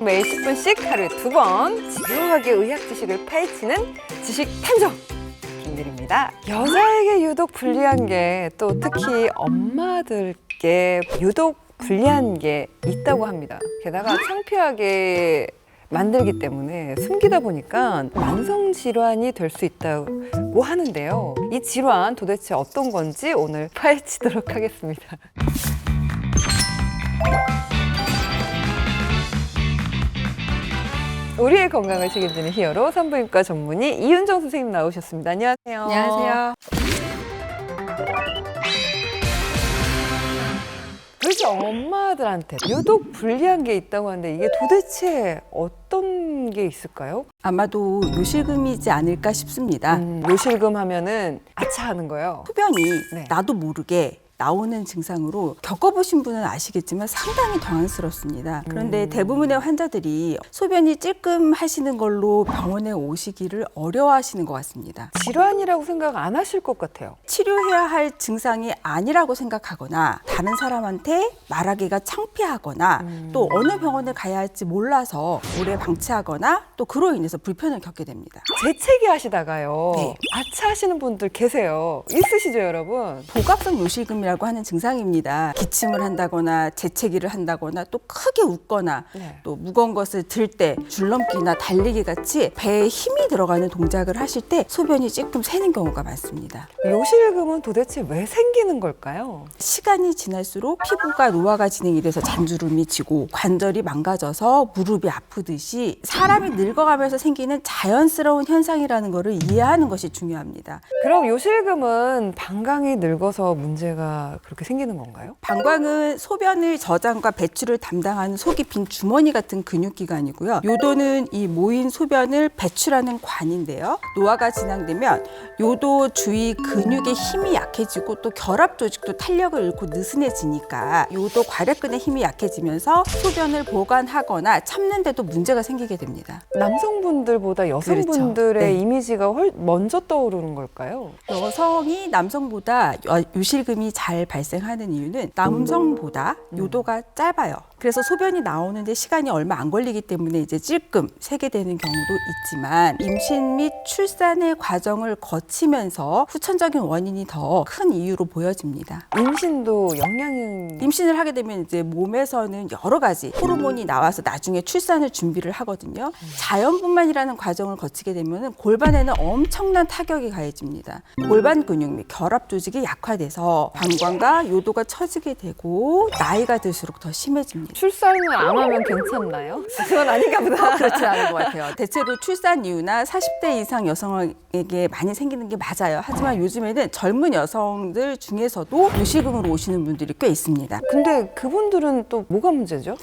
매일 10분씩 하루에 2번 지루하게 의학 지식을 파헤치는 지식 탐정 김유리입니다. 여자에게 유독 불리한 게 또 특히 엄마들께 유독 불리한 게 있다고 합니다. 게다가 창피하게 만들기 때문에 숨기다 보니까 만성 질환이 될 수 있다고 하는데요. 이 질환 도대체 어떤 건지 오늘 파헤치도록 하겠습니다. 우리의 건강을 책임지는 히어로 산부인과 전문의 이윤정 선생님 나오셨습니다. 안녕하세요. 안녕하세요. 도대체 엄마들한테 유독 불리한 게 있다고 하는데 이게 도대체 어떤 게 있을까요? 아마도 요실금이지 않을까 싶습니다. 요실금 하면은 아차하는 거예요. 소변이 네. 나도 모르게 나오는 증상으로 겪어보신 분은 아시겠지만 상당히 당황스럽습니다. 그런데 대부분의 환자들이 소변이 찔끔하시는 걸로 병원에 오시기를 어려워하시는 것 같습니다. 질환이라고 생각 안 하실 것 같아요. 치료해야 할 증상이 아니라고 생각하거나 다른 사람한테 말하기가 창피하거나 또 어느 병원에 가야 할지 몰라서 오래 방치하거나 또 그로 인해서 불편을 겪게 됩니다. 재채기 하시다가요. 네. 아차하시는 분들 계세요. 있으시죠, 여러분? 복압성 요실금이라고 하는 증상입니다. 기침을 한다거나 재채기를 한다거나 또 크게 웃거나 네. 또 무거운 것을 들 때 줄넘기나 달리기 같이 배에 힘이 들어가는 동작을 하실 때 소변이 찔끔 새는 경우가 많습니다. 요실금은 도대체 왜 생기는 걸까요? 시간이 지날수록 피부가 노화가 진행이 돼서 잔주름이 지고 관절이 망가져서 무릎이 아프듯이 사람이 늙어가면서 생기는 자연스러운 현상이라는 것을 이해하는 것이 중요합니다. 그럼 요실금은 방광이 늙어서 문제가 그렇게 생기는 건가요? 방광은 소변을 저장과 배출을 담당하는 속이 빈 주머니 같은 근육기관이고요. 요도는 이 모인 소변을 배출하는 관인데요. 노화가 진행되면 요도 주위 근육의 힘이 약해지고 또 결합 조직도 탄력을 잃고 느슨해지니까 요도 괄약근의 힘이 약해지면서 소변을 보관하거나 참는데도 문제가 생기게 됩니다. 남성분들보다 여성분들의 그렇죠. 네. 이미지가 먼저 떠오르는 걸까요? 여성이 남성보다 요실금이 잘 발생하는 이유는 남성보다 요도가 짧아요. 그래서 소변이 나오는데 시간이 얼마 안 걸리기 때문에 이제 찔끔 새게 되는 경우도 있지만 임신 및 출산의 과정을 거치면서 후천적인 원인이 더 큰 이유로 보여집니다. 임신도 영향은 임신을 하게 되면 이제 몸에서는 여러 가지 호르몬이 나와서 나중에 출산을 준비를 하거든요. 자연분만이라는 과정을 거치게 되면 골반에는 엄청난 타격이 가해집니다. 골반 근육 및 결합 조직이 약화돼서 방광과 요도가 처지게 되고 나이가 들수록 더 심해집니다. 출산을 안 하면 괜찮나요? 그건 아닌가 보다. 그렇지 않은 것 같아요. 대체로 출산 이후나 40대 이상 여성에게 많이 생기는 게 맞아요. 하지만 요즘에는 젊은 여성들 중에서도 요실금으로 오시는 분들이 꽤 있습니다. 근데 그분들은 또 뭐가 문제죠?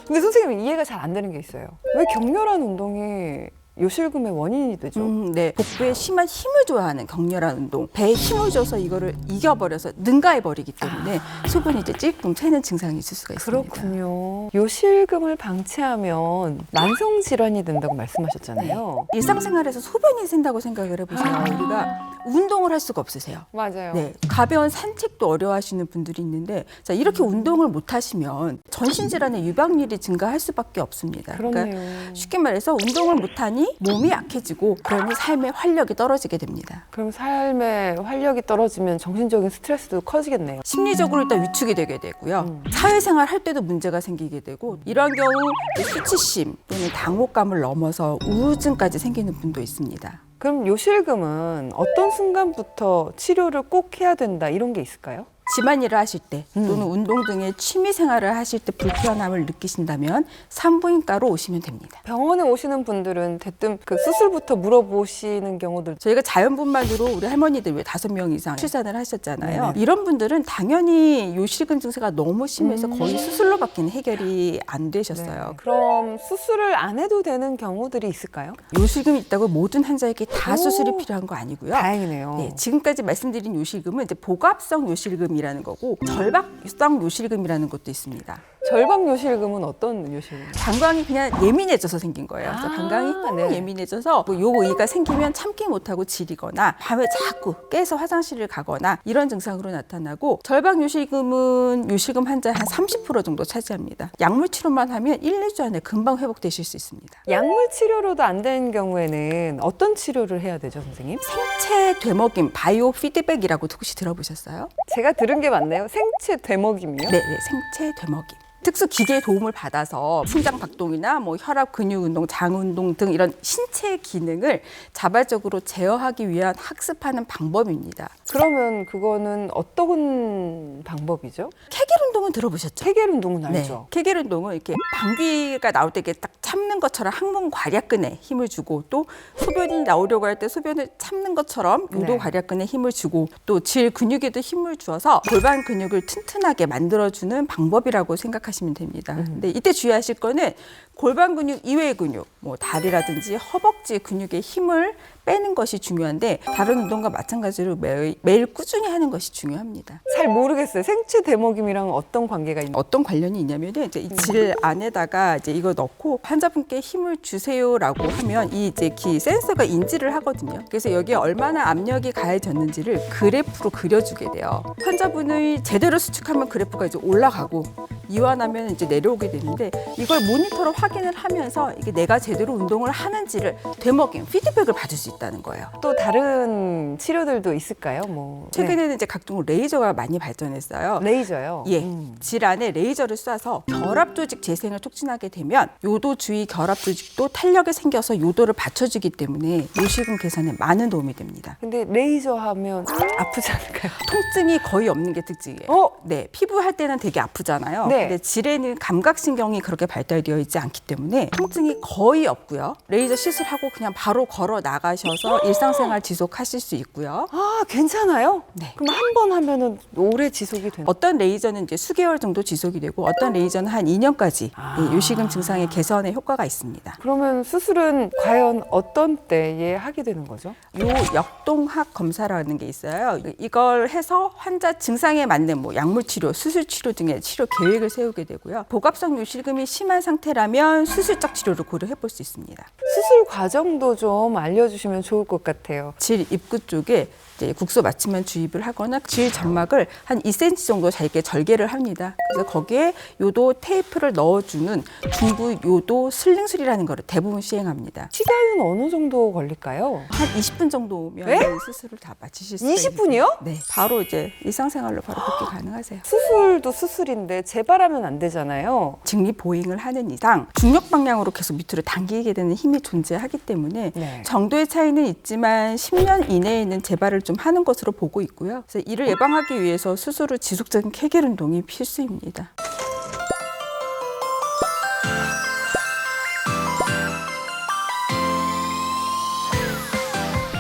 근데 선생님 이해가 잘 안 되는 게 있어요. 왜 격렬한 운동이 요실금의 원인이 되죠? 네. 복부에 심한 힘을 줘야 하는 격렬한 운동. 배에 힘을 줘서 이거를 이겨버려서 능가해버리기 때문에 소변이 이제 찔끔 새는 증상이 있을 수가 있습니다. 그렇군요. 요실금을 방치하면 만성 질환이 된다고 말씀하셨잖아요. 일상생활에서 소변이 샌다고 생각을 해보세요. 우리가 운동을 할 수가 없으세요. 맞아요. 네, 가벼운 산책도 어려워하시는 분들이 있는데 자, 이렇게 운동을 못 하시면 전신 질환의 유병률이 증가할 수밖에 없습니다. 그렇네요. 그러니까 쉽게 말해서 운동을 못 하니 몸이 약해지고 그러니 삶의 활력이 떨어지게 됩니다. 그럼 삶의 활력이 떨어지면 정신적인 스트레스도 커지겠네요. 심리적으로 일단 위축이 되게 되고요. 사회생활 할 때도 문제가 생기게 되고 이런 경우 수치심 또는 당혹감을 넘어서 우울증까지 생기는 분도 있습니다. 그럼 요실금은 어떤 순간부터 치료를 꼭 해야 된다 이런 게 있을까요? 집안일을 하실 때 또는 운동 등의 취미 생활을 하실 때 불편함을 느끼신다면 산부인과로 오시면 됩니다. 병원에 오시는 분들은 대뜸 그 수술부터 물어보시는 경우들 저희가 자연분만으로 우리 할머니들 왜 5명 이상 출산을 하셨잖아요. 네네. 이런 분들은 당연히 요실금 증세가 너무 심해서 거의 수술로밖에 해결이 안 되셨어요. 네. 그럼 수술을 안 해도 되는 경우들이 있을까요? 요실금이 있다고 모든 환자에게 다 오. 수술이 필요한 거 아니고요. 다행이네요. 네, 지금까지 말씀드린 요실금은 이제 복압성 요실금이라는 거고 절박성 요실금이라는 것도 있습니다. 절박 요실금은 어떤 요실금? 방광이 그냥 예민해져서 생긴 거예요. 그래서 아, 방광이 너무 네. 예민해져서 뭐 요 의가 생기면 참기 못하고 지리거나 밤에 자꾸 깨서 화장실을 가거나 이런 증상으로 나타나고, 절박 요실금은 요실금 환자의 한 30% 정도 차지합니다. 약물 치료만 하면 1, 2주 안에 금방 회복되실 수 있습니다. 약물 치료로도 안 되는 경우에는 어떤 치료를 해야 되죠, 선생님? 생체 되먹임, 바이오 피드백이라고 혹시 들어보셨어요? 제가 들은 게 맞나요? 생체 되먹임이요? 네, 생체 되먹임. 특수 기계의 도움을 받아서 심장 박동이나 뭐 혈압 근육 운동, 장 운동 등 이런 신체 기능을 자발적으로 제어하기 위한 학습하는 방법입니다. 그러면 그거는 어떤 방법이죠? 케겔 운동은 들어보셨죠? 케겔 운동은 알죠? 네. 케겔 운동은 이렇게 방귀가 나올 때 이렇게 딱 참는 것처럼 항문 괄약근에 힘을 주고, 또 소변이 나오려고 할 때 소변을 참는 것처럼 요도 네. 괄약근에 힘을 주고, 또 질 근육에도 힘을 주어서 골반 근육을 튼튼하게 만들어주는 방법이라고 생각하시면 됩니다. 근데 이때 주의하실 거는 골반 근육 이외의 근육, 뭐 다리라든지 허벅지 근육에 힘을 빼는 것이 중요한데, 다른 운동과 마찬가지로 매일 꾸준히 하는 것이 중요합니다. 잘 모르겠어요. 생체 되먹임이랑 어떤 관계가 있나요? 어떤 관련이 있냐면은, 이제 이 질 안에다가 이제 이거 넣고 환자분께 힘을 주세요라고 하면 이 이제 기 센서가 인지를 하거든요. 그래서 여기에 얼마나 압력이 가해졌는지를 그래프로 그려주게 돼요. 환자분을 제대로 수축하면 그래프가 이제 올라가고, 이완하면 이제 내려오게 되는데, 이걸 모니터로 확인을 하면서 이게 내가 제대로 운동을 하는지를 되먹임, 피드백을 받을 수 있다는 거예요. 또 다른 치료들도 있을까요? 뭐 최근에는 이제 각종 레이저가 많이 발전했어요. 네. 레이저요. 예, 질 안에 레이저를 쏴서 결합 조직 재생을 촉진하게 되면 요도 주위 결합 조직도 탄력이 생겨서 요도를 받쳐주기 때문에 요실금 개선에 많은 도움이 됩니다. 근데 레이저 하면 아프지 않을까요? 통증이 거의 없는 게 특징이에요. 네, 피부 할 때는 되게 아프잖아요. 네. 근데 질에는 감각신경이 그렇게 발달되어 있지 않기 때문에 통증이 거의 없고요. 레이저 시술하고 그냥 바로 걸어 나가셔서 일상생활 지속하실 수 있고요. 아, 괜찮아요? 네. 그럼 한 번 하면은 오래 지속이 되나요? 어떤 레이저는 이제 수개월 정도 지속이 되고, 어떤 레이저는 한 2년까지 요실금 증상의 개선에 효과가 있습니다. 그러면 수술은 과연 어떤 때에 하게 되는 거죠? 요 역동학 검사라는 게 있어요. 이걸 해서 환자 증상에 맞는 뭐 약물 치료, 수술 치료 등의 치료 계획을 세우게 되고요. 복합성 요실금이 심한 상태라면 수술적 치료를 고려해 볼 수 있습니다. 수술 과정도 좀 알려주시면 좋을 것 같아요. 질 입구 쪽에 이제 국소 맞춤면 주입을 하거나 질 점막을 한 2cm 정도 잘게 절개를 합니다. 그래서 거기에 요도 테이프를 넣어주는 중부 요도 슬링술이라는 거를 대부분 시행합니다. 시간은 어느 정도 걸릴까요? 한 20분 정도면 네? 수술을 다 마치실 수 있습니다. 20분이요? 네, 바로 이제 일상생활로 바로 복귀 가능하세요. 수술도 수술인데 재발하면 안 되잖아요. 직립 보잉을 하는 이상 중력 방향으로 계속 밑으로 당기게 되는 힘이 존재하기 때문에 네. 정도의 차이는 있지만 10년 이내에는 재발을 좀 하는 것으로 보고 있고요. 그래서 이를 예방하기 위해서 수술 후 지속적인 케겔 운동이 필수입니다.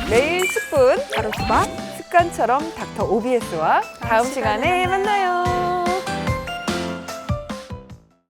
매일 10분 하루 수박 습관처럼 닥터 OBS와 다음 시간에 만나요.